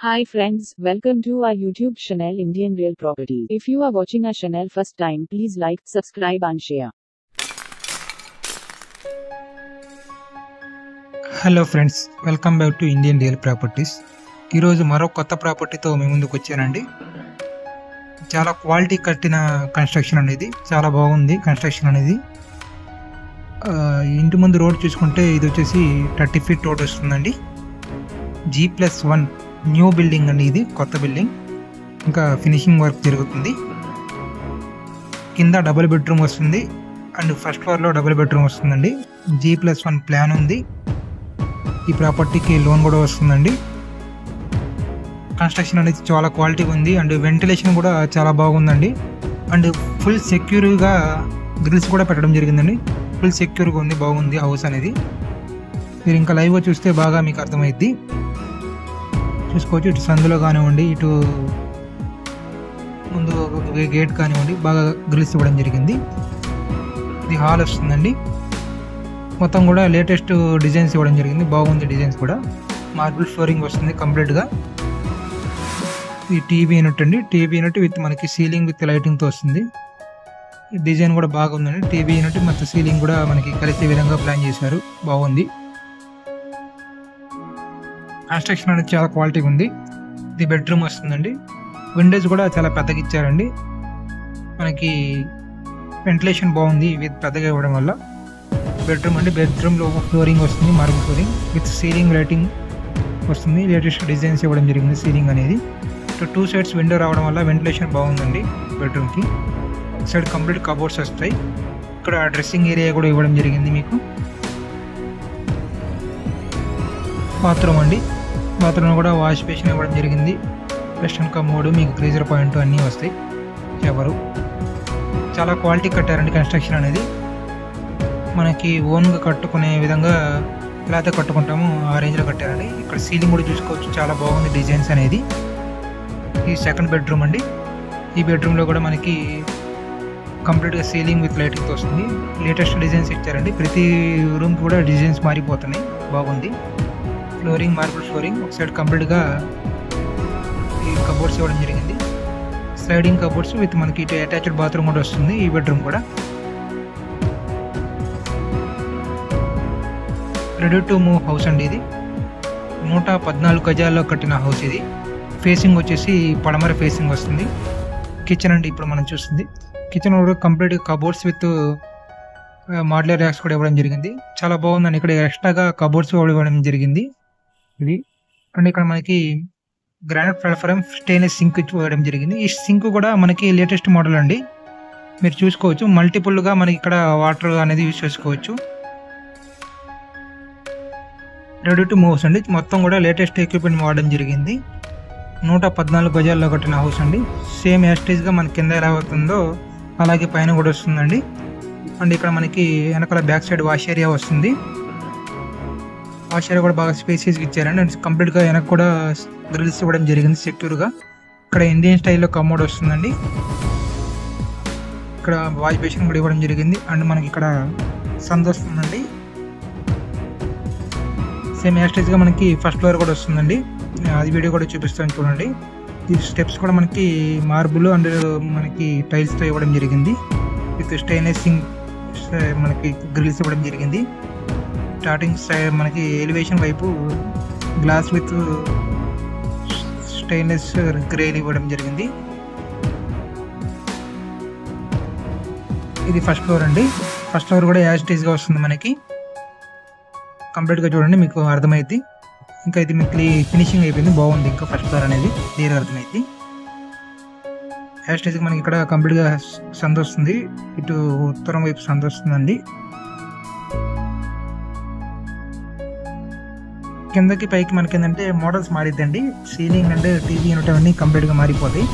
Hi friends, welcome to our YouTube channel Indian Real Property. If you are watching our channel first time, please like, subscribe and share. Hello friends, welcome back to Indian real properties. ఈరోజు మరో కొత్త ప్రాపర్టీతో మీ ముందుకు వచ్చానండి. చాలా quality కట్టిన construction అనేది, చాలా బాగుంది కన్స్ట్రక్షన్ అనేది. ఇంటి ముందు రోడ్ చూసుకుంటే ఇది వచ్చేసి 30 feet రోడ్ వస్తుందండి. G+1 న్యూ బిల్డింగ్ అండి, ఇది కొత్త బిల్డింగ్. ఇంకా ఫినిషింగ్ వర్క్ జరుగుతుంది. కింద డబుల్ బెడ్రూమ్ వస్తుంది అండ్ ఫస్ట్ ఫ్లోర్లో డబుల్ బెడ్రూమ్ వస్తుందండి. G+1 ప్లాన్ ఉంది. ఈ ప్రాపర్టీకి లోన్ కూడా వస్తుందండి. కన్స్ట్రక్షన్ అనేది చాలా క్వాలిటీ ఉంది అండ్ వెంటిలేషన్ కూడా చాలా బాగుందండి. అండ్ ఫుల్ సెక్యూర్గా గ్రిల్స్ కూడా పెట్టడం జరిగిందండి. ఫుల్ సెక్యూర్గా ఉంది, బాగుంది హౌస్ అనేది. మీరు ఇంకా లైవ్గా చూస్తే బాగా మీకు అర్థమైద్ది. చూసుకోవచ్చు, ఇటు సందులో కానివ్వండి, ఇటు ముందు గేట్ కానివ్వండి, బాగా గ్రిల్స్ ఇవ్వడం జరిగింది. ఇది హాల్ వస్తుందండి. మొత్తం కూడా లేటెస్ట్ డిజైన్స్ ఇవ్వడం జరిగింది, బాగుంది డిజైన్స్ కూడా. మార్బుల్ ఫ్లోరింగ్ వస్తుంది కంప్లీట్గా. ఈ టీవీ యూనిట్ అండి, టీవీ యూనిట్ విత్ మనకి సీలింగ్ విత్ లైటింగ్తో వస్తుంది. డిజైన్ కూడా బాగుందండి. టీవీ యూనిట్ ಮತ್ತು సీలింగ్ కూడా మనకి కలిసే విధంగా ప్లాన్ చేశారు, బాగుంది. కన్స్ట్రక్షన్ అనేది చాలా క్వాలిటీ ఉంది. ఇది బెడ్రూమ్ వస్తుందండి. విండోస్ కూడా చాలా పెద్దగా ఇచ్చారండి. మనకి వెంటిలేషన్ బాగుంది విత్ పెద్దగా ఇవ్వడం వల్ల. బెడ్రూమ్ అండి, బెడ్రూమ్లో ఫ్లోరింగ్ వస్తుంది, marble flooring with ceiling lighting వస్తుంది. లేటెస్ట్ డిజైన్స్ ఇవ్వడం జరిగింది సీలింగ్ అనేది. 2 సైడ్స్ విండో రావడం వల్ల వెంటిలేషన్ బాగుందండి బెడ్రూమ్కి. సైడ్ కంప్లీట్ కబోర్డ్స్ వస్తాయి. ఇక్కడ డ్రెస్సింగ్ ఏరియా కూడా ఇవ్వడం జరిగింది మీకు. బాత్రూమ్ అండి, బాత్రూమ్ కూడా వాష్ బేసిన్ ఇవ్వడం జరిగింది. వెస్టర్న్ కమోడ్, మీకు గ్రీజర్ పాయింట్ అన్నీ వస్తాయి. ఎవరు చాలా క్వాలిటీ కట్టారండి కన్స్ట్రక్షన్ అనేది. మనకి ఓన్గా కట్టుకునే విధంగా ఎలా అయితే కట్టుకుంటామో ఆ రేంజ్లో కట్టారండి. ఇక్కడ సీలింగ్ కూడా చూసుకోవచ్చు, చాలా బాగుంది డిజైన్స్ అనేది. ఈ సెకండ్ బెడ్రూమ్ అండి. ఈ బెడ్రూమ్లో కూడా మనకి కంప్లీట్గా సీలింగ్ విత్ లైటింగ్తో వస్తుంది. లేటెస్ట్ డిజైన్స్ ఇచ్చారండి. ప్రతి రూమ్కి కూడా డిజైన్స్ మారిపోతున్నాయి, బాగుంది. Flooring marble flooring. ఒక సైడ్ కంప్లీట్గా ఈ కబోర్డ్స్ ఇవ్వడం జరిగింది. స్లైడింగ్ కబోర్డ్స్ విత్ మనకి ఇటు అటాచ్డ్ బాత్రూమ్ కూడా వస్తుంది. ఈ బెడ్రూమ్ కూడా రెడీ టు మూవ్ హౌస్ అండి. ఇది 114 గజాల్లో కట్టిన హౌస్. ఇది ఫేసింగ్ వచ్చేసి పడమర ఫేసింగ్ వస్తుంది. కిచెన్ అండి ఇప్పుడు మనం చూస్తుంది. కిచెన్ కూడా కంప్లీట్గా కబోర్డ్స్ విత్ మాడ్యులర్ ర్యాక్స్ కూడా ఇవ్వడం జరిగింది. చాలా బాగుందండి. ఇక్కడ ఎక్స్ట్రాగా కబోర్డ్స్ ఇవ్వడం జరిగింది. ఇది అండ్ ఇక్కడ మనకి గ్రానైట్ ప్లాట్ఫారం స్టెయిన్లెస్ సింక్ ఇవ్వడం జరిగింది. ఈ సింక్ కూడా మనకి లేటెస్ట్ మోడల్ అండి. మీరు చూసుకోవచ్చు, మల్టిపుల్గా మనకి ఇక్కడ వాటర్ అనేది యూజ్ చేసుకోవచ్చు. రెడీ టు మూవ్స్ అండి. మొత్తం కూడా లేటెస్ట్ ఎక్విప్మెంట్ వాడడం జరిగింది. 114 గజాల్లో కట్టిన హౌస్ అండి. సేమ్ యాస్టేజ్గా మన కింద ఎలా అవుతుందో అలాగే పైన కూడా వస్తుందండి. అండ్ ఇక్కడ మనకి వెనకాల బ్యాక్ సైడ్ వాష్ ఏరియా వస్తుంది. వాష్ ఏరియా కూడా బాగా స్పేసియస్గా ఇచ్చారండి. అండ్ కంప్లీట్గా వెనక కూడా గ్రిల్స్ ఇవ్వడం జరిగింది సెక్యూర్గా. ఇక్కడ ఇండియన్ స్టైల్లో కమోడ్ వస్తుందండి. ఇక్కడ వాష్ బేసిన్ కూడా ఇవ్వడం జరిగింది. అండ్ మనకి ఇక్కడ సందు వస్తుందండి. సేమ్ యాస్టేజ్గా మనకి ఫస్ట్ ఫ్లోర్ కూడా వస్తుందండి. అది వీడియో కూడా చూపిస్తాను చూడండి. ఈ స్టెప్స్ కూడా మనకి మార్బుల్ అండ్ మనకి టైల్స్తో ఇవ్వడం జరిగింది. విత్ స్టెయిన్లెస్ మనకి గ్రిల్స్ ఇవ్వడం జరిగింది. స్టార్టింగ్ మనకి ఎలివేషన్ వైపు గ్లాస్ విత్ స్టెయిన్లెస్ గ్రేల్ ఇవ్వడం జరిగింది. ఇది ఫస్ట్ ఫ్లోర్ అండి. ఫస్ట్ ఫ్లోర్ కూడా యాజిటీస్గా వస్తుంది మనకి. కంప్లీట్గా చూడండి, మీకు అర్థమైంది. ఇంకా ఇది మీకు ఫినిషింగ్ అయిపోయింది, బాగుంది. ఇంకా ఫస్ట్ ఫ్లోర్ అనేది క్లియర్గా అర్థమైంది. యాజిటీస్గా మనకి ఇక్కడ కంప్లీట్గా సందు వస్తుంది. ఇటు ఉత్తరం వైపు సందు వస్తుందండి. కిందకి పైకి మనకి ఏంటంటే మోడల్స్ మారిద్దండి. సీలింగ్ అండ్ టీవీ యూనిట్ అవన్నీ కంప్లీట్గా మారిపోతాయి.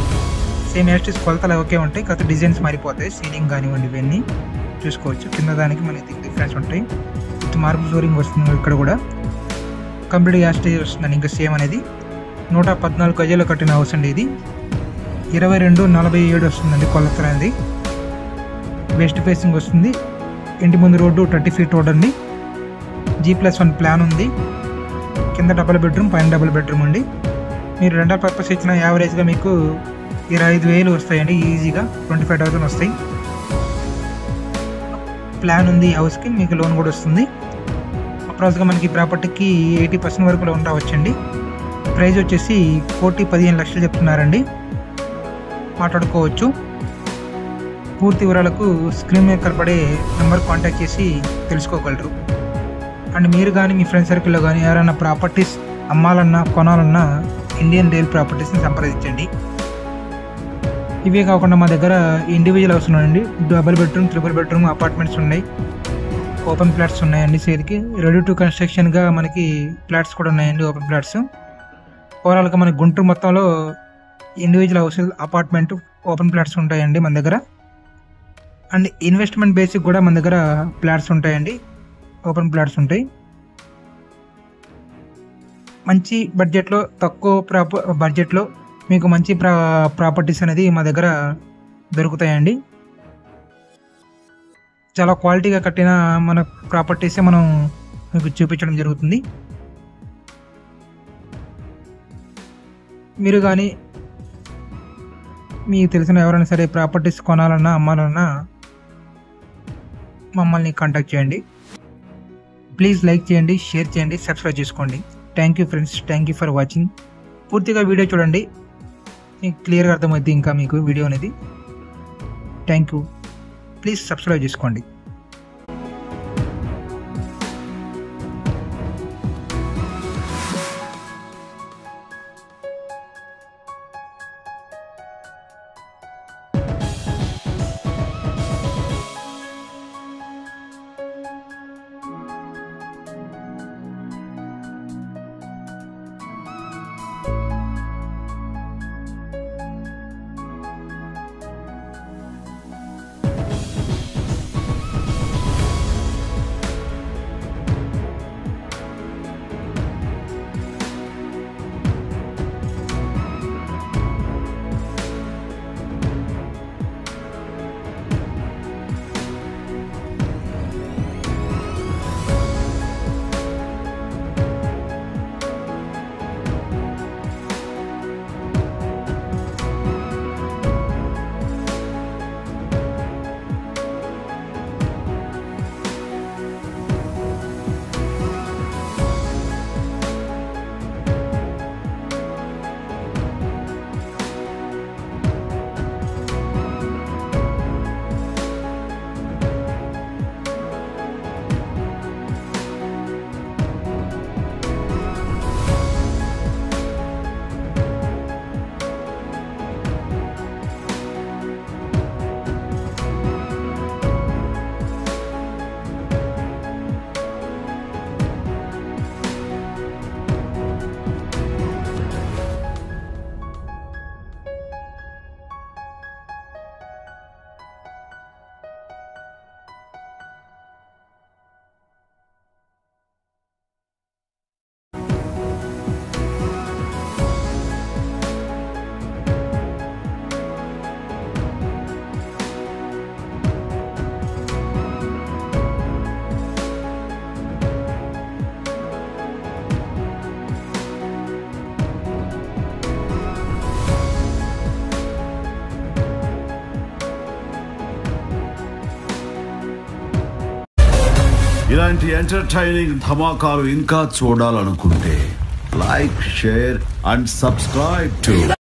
సేమ్ యాస్టీస్ కొలతలు ఓకే ఉంటాయి, కాకపోతే డిజైన్స్ మారిపోతాయి. సీలింగ్ కానివ్వండి ఇవన్నీ చూసుకోవచ్చు. కింద దానికి మనకి డిఫరెన్స్ ఉంటాయి. విత్ మార్బుల్ ఫ్లోరింగ్ వస్తుంది. ఇక్కడ కూడా కంప్లీట్ యాస్టేజ్ వస్తుందండి. ఇంకా సేమ్ అనేది 114 గజాల్లో కట్టిన హౌస్ అండి. ఇది 2247 వస్తుందండి కొలతలు అనేది. వెస్ట్ ఫేసింగ్ వస్తుంది. ఇంటి ముందు రోడ్డు 30 feet రోడ్ అండి. G+1 ప్లాన్ ఉంది. కింద డబుల్ బెడ్రూమ్, పైన డబుల్ బెడ్రూమ్ అండి. మీరు రెండర్ పర్పస్ ఇచ్చిన యావరేజ్గా మీకు 25,000 వస్తాయండి. ఈజీగా 25,000 వస్తాయి. ప్లాన్ ఉంది హౌస్కి, మీకు లోన్ కూడా వస్తుంది. అప్రాక్స్గా మనకి ప్రాపర్టీకి 80% వరకు లోన్ రావచ్చండి. ప్రైస్ వచ్చేసి 1,15,00,000 చెప్తున్నారండి. మాట్లాడుకోవచ్చు. పూర్తి వివరాలకు స్క్రీన్ మీద కనపడే నెంబర్ కాంటాక్ట్ చేసి తెలుసుకోగలరు. అండ్ మీరు కానీ మీ ఫ్రెండ్ సర్కిల్లో కానీ ఎవరైనా ప్రాపర్టీస్ అమ్మాలన్నా కొనాలన్నా ఇండియన్ రియల్ ప్రాపర్టీస్ని సంప్రదించండి. ఇవే కాకుండా మా దగ్గర ఇండివిజువల్ హౌస్ ఉన్నాయండి. Double bedroom, triple bedroom apartments ఉన్నాయి. ఓపెన్ ఫ్లాట్స్ ఉన్నాయండి సేల్కి. రెడీ టు కన్స్ట్రక్షన్గా మనకి ఫ్లాట్స్ కూడా ఉన్నాయండి, ఓపెన్ ఫ్లాట్స్. ఓవరాల్గా మనకి గుంటూరు మొత్తంలో individual house, apartment, open flats ఉంటాయండి మన దగ్గర. అండ్ ఇన్వెస్ట్మెంట్ బేసిక్ కూడా మన దగ్గర ఫ్లాట్స్ ఉంటాయండి, ఓపెన్ ఫ్లాట్స్ ఉంటాయి. మంచి బడ్జెట్లో, తక్కువ బడ్జెట్లో మీకు మంచి ప్రాపర్టీస్ అనేది మా దగ్గర దొరుకుతాయండి. చాలా క్వాలిటీగా కట్టిన మన ప్రాపర్టీసే మనం మీకు చూపించడం జరుగుతుంది. మీరు కానీ మీకు తెలిసిన ఎవరైనా సరే ప్రాపర్టీస్ కొనాలన్నా అమ్మాలన్నా మమ్మల్ని కాంటాక్ట్ చేయండి. ప్లీజ్ లైక్ చేయండి, షేర్ చేయండి, సబ్స్క్రైబ్ చేసుకోండి. Thank you friends, thank you for watching. పూర్తిగా వీడియో చూడండి, మీకు క్లియర్గా అర్థమవుతుంది ఇంకా మీకు వీడియో అనేది. Thank you. ప్లీజ్ సబ్స్క్రైబ్ చేసుకోండి. ఇలాంటి ఎంటర్టైనింగ్ ధమాకాలు ఇంకా చూడాలనుకుంటే like, share and subscribe to